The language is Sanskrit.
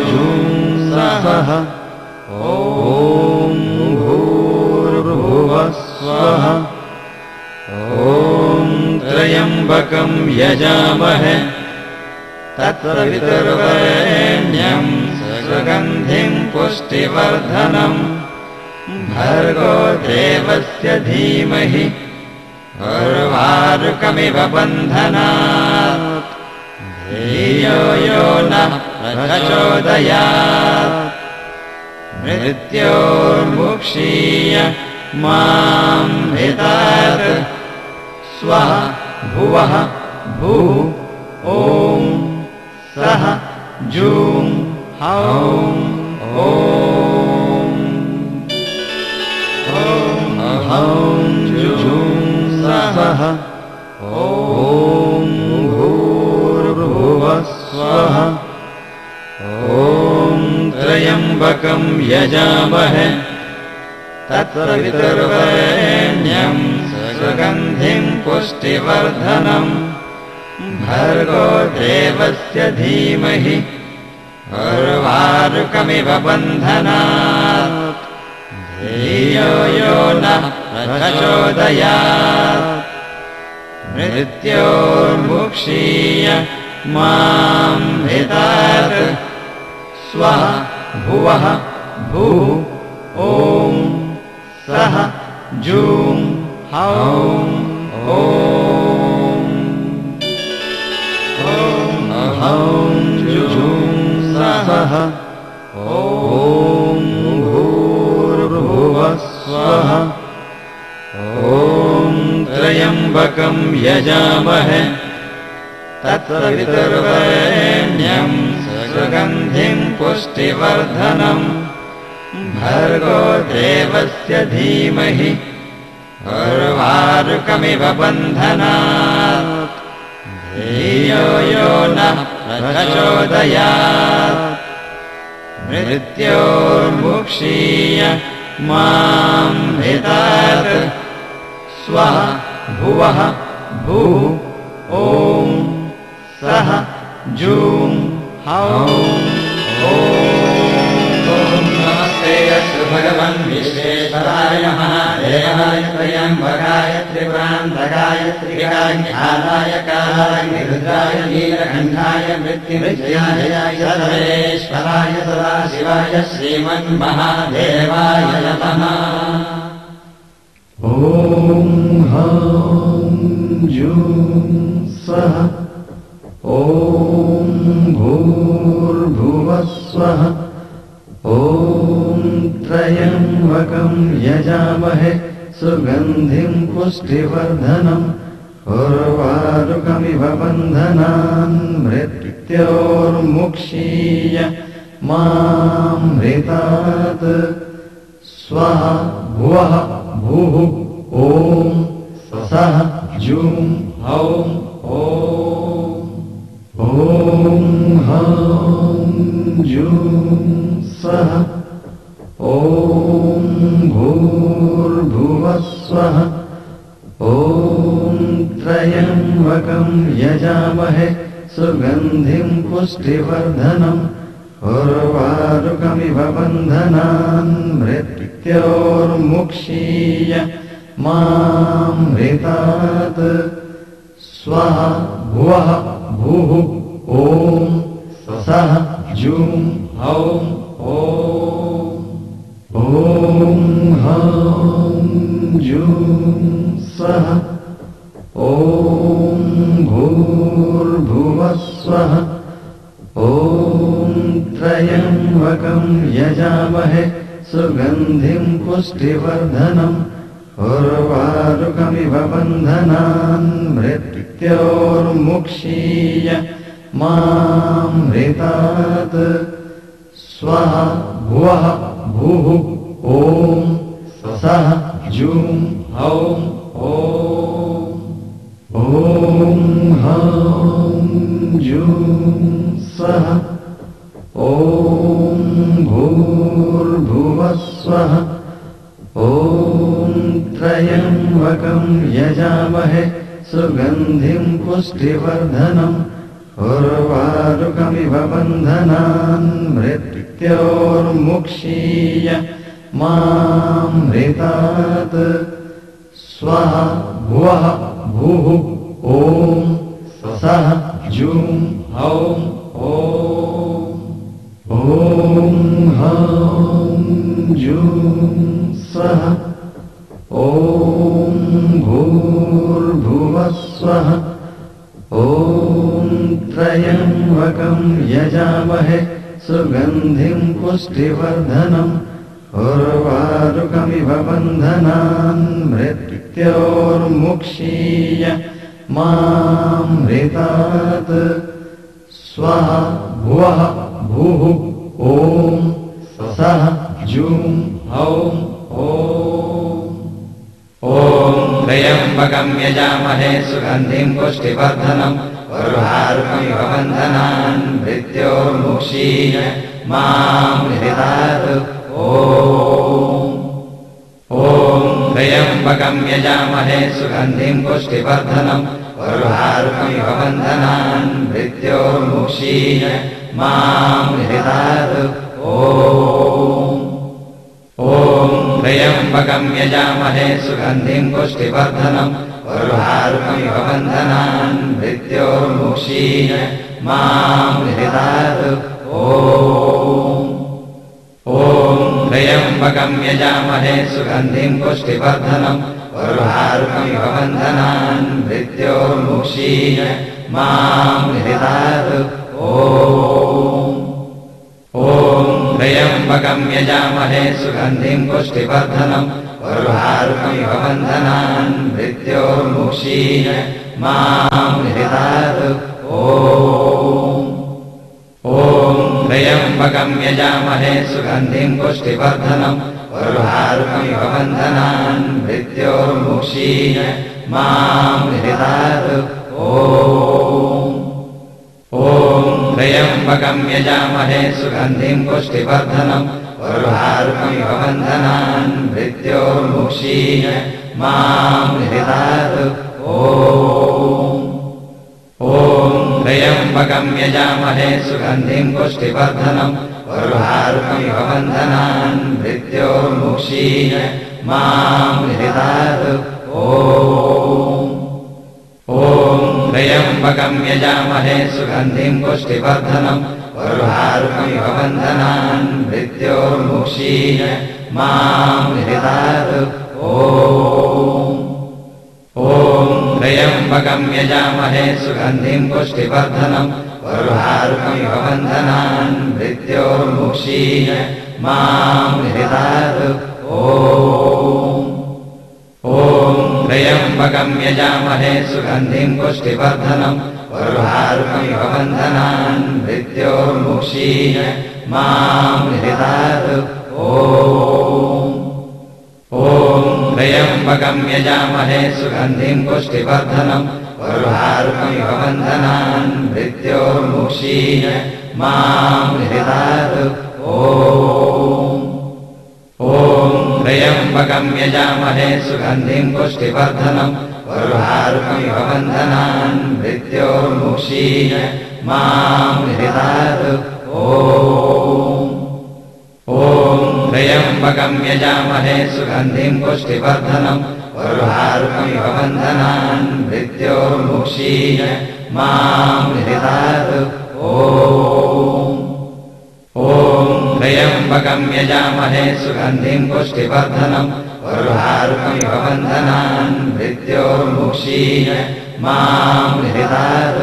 जुं सः ॐ भूर्भुवः स्वः ॐ त्र्यम्बकं यजामहे तत्सवितुर्वरेण्यं सुगन्धिं पुष्टिवर्धनम् भर्गो देवस्य धीमहि उर्वारुकमिव बन्धनात् धियो यो नः प्रचोदयात् मृत्योर्मुक्षीय मां हितात् स्वः भुवः भूः ॐ सः जूं हौं ॐ जुं सः ॐ भूर्भुवः स्वः ॐ त्र्यम्बकं यजामहे तत्सवितुर्वरेण्यं सुगन्धिं पुष्टिवर्धनम् भर्गो देवस्य धीमहि उर्वारुकमिव बन्धनात् धियो यो नः प्रचोदयात् मृत्योर्मुक्षीय मां हितात् स्वः भुवः भूः ॐ सः जूं हौं ॐ जुं सः ॐ भूर्भुवः स्वः ॐ त्र्यम्बकं यजामहे तत्सवितुर्वरेण्यं सुगन्धिं पुष्टिवर्धनम् भर्गो देवस्य धीमहि उर्वारुकमिव बन्धनात् धियो यो नः प्रचोदयात् मृत्योर्मुक्षीय मां हितात् स्वः भुवः भूः ॐ सः जूं हौं नमस्ते अस्तु भगवन् विश्वेश्वराय महादेवाय त्र्यम्बकाय त्रिपुरान्तकाय त्रिकाग्निहाराय कालाग्निरुद्राय नीलकण्ठाय मृत्युञ्जयाय सर्वेश्वराय सदाशिवाय श्रीमन्महादेवाय नमः। ॐ हं जुं सः ॐ भूर्भुवः स्वः ॐ त्र्यम्बकं यजामहे सुगन्धिं पुष्टिवर्धनम् उर्वारुकमिव बन्धनान् मृत्योर्मुक्षीय मां हितात् स्वः भुवः भूः ॐ सः जूं हौं ॐ हं जुं सः ॐ भूर्भुवः स्वः ॐ त्र्यम्बकं यजामहे सुगन्धिं पुष्टिवर्धनम् उर्वारुकमिव बन्धनान् मृत्योर्मुक्षीय मां हितात् स्वः भुवः भूः ॐ सः जूं हौं ॐ हं जुं सः ॐ भूर्भुवः स्वः ॐ त्र्यम्बकं यजामहे सुगन्धिं पुष्टिवर्धनम् उर्वारुकमिव बन्धनान् मृत्योर्मुक्षीय मां हितात् स्वः भुवः भूः ॐ सः जूं हौं ॐ हं जुं सः ॐ भूर्भुवः स्वः ॐ त्र्यम्बकं यजामहे सुगन्धिं पुष्टिवर्धनम् उर्वारुकमिव बन्धनान् मृत्योर्मुक्षीय मामृतात् स्वाहा भुवः भूः ॐ सः जूं हौं ॐ हौं जूं स्वः ॐ भूर्भुवः स्वः ॐ त्र्यम्बकं यजामहे सुगन्धिं पुष्टिवर्धनम् उर्वारुकमिव बन्धनान् मृत्योर्मुक्षीय मामृतात् स्वाहा भुवः भूः ॐ सः जूं हौं ॐ त्र्यम्बकं यजामहे सुगन्धिं पुष्टिवर्धनम् उर्वारुकमिव बन्धनान् मृत्योर्मुक्षीय मामृतात् ॐ त्र्यम्बकं यजामहे सुगन्धिं पुष्टिवर्धनम् उर्वारुकमिव बन्धनान् मृत्योर्मुक्षीय मामृतात् ॐ त्र्यम्बकं यजामहे सुगन्धिं पुष्टिवर्धनम् उर्वारुकमिव बन्धनान् मृत्योर्मुक्षीय मामृतात् ॐ त्र्यम्बकं यजामहे सुगन्धिं पुष्टिवर्धनम् उर्वारुकमिव बन्धनान् मृत्योर्मुक्षीय मामृतात् ॐ त्र्यम्बकं यजामहे सुगन्धिं पुष्टिवर्धनम् उर्वारुकमिव बन्धनान् मृत्योर्मुक्षीय मामृतात् ॐ त्र्यम्बकं यजामहे सुगन्धिं पुष्टिवर्धनम् उर्वारुकमिव बन्धनान् मृत्योर्मुक्षीय मामृतात् ॐ त्र्यम्बकं यजामहे सुगन्धिं पुष्टिवर्धनम् उर्वारुकमिव बन्धनान् मृत्योर्मुक्षीय मामृतात् ॐ त्र्यम्बकं यजामहे सुगन्धिं पुष्टिवर्धनम् उर्वारुकमिव बन्धनान् मृत्योर्मुक्षीय मामृतात् ॐ त्र्यम्बकं यजामहे सुगन्धिं पुष्टिवर्धनम् उर्वारुकमिव बन्धनान् मृत्योर्मुक्षीय मामृतात् ॐ त्र्यम्बकं यजामहे सुगन्धिं पुष्टिवर्धनम् उर्वारुकमिव बन्धनान् मृत्योर्मुक्षीय मामृतात् ॐ त्र्यम्बकं यजामहे सुगन्धिं पुष्टिवर्धनम् उर्वारुकमिव बन्धनान् मृत्योर्मुक्षीय मामृतात् ॐ त्र्यम्बकं यजामहे सुगन्धिं पुष्टिवर्धनम् उर्वारुकमिव बन्धनान् मृत्योर्मुक्षीय मामृतात् ॐ त्र्यम्बकं यजामहे सुगन्धिं पुष्टिवर्धनम् उर्वारुकमिव बन्धनान् मृत्योर्मुक्षीय मामृतात् ॐ त्र्यम्बकं यजामहे सुगन्धिं पुष्टिवर्धनम् उर्वारुकमिव बन्धनान् मृत्योर्मुक्षीय मामृतात् ॐ त्र्यम्बकं यजामहे सुगन्धिं पुष्टिवर्धनम् उर्वारुकमिव बन्धनान् मृत्योर्मुक्षीय मामृतात्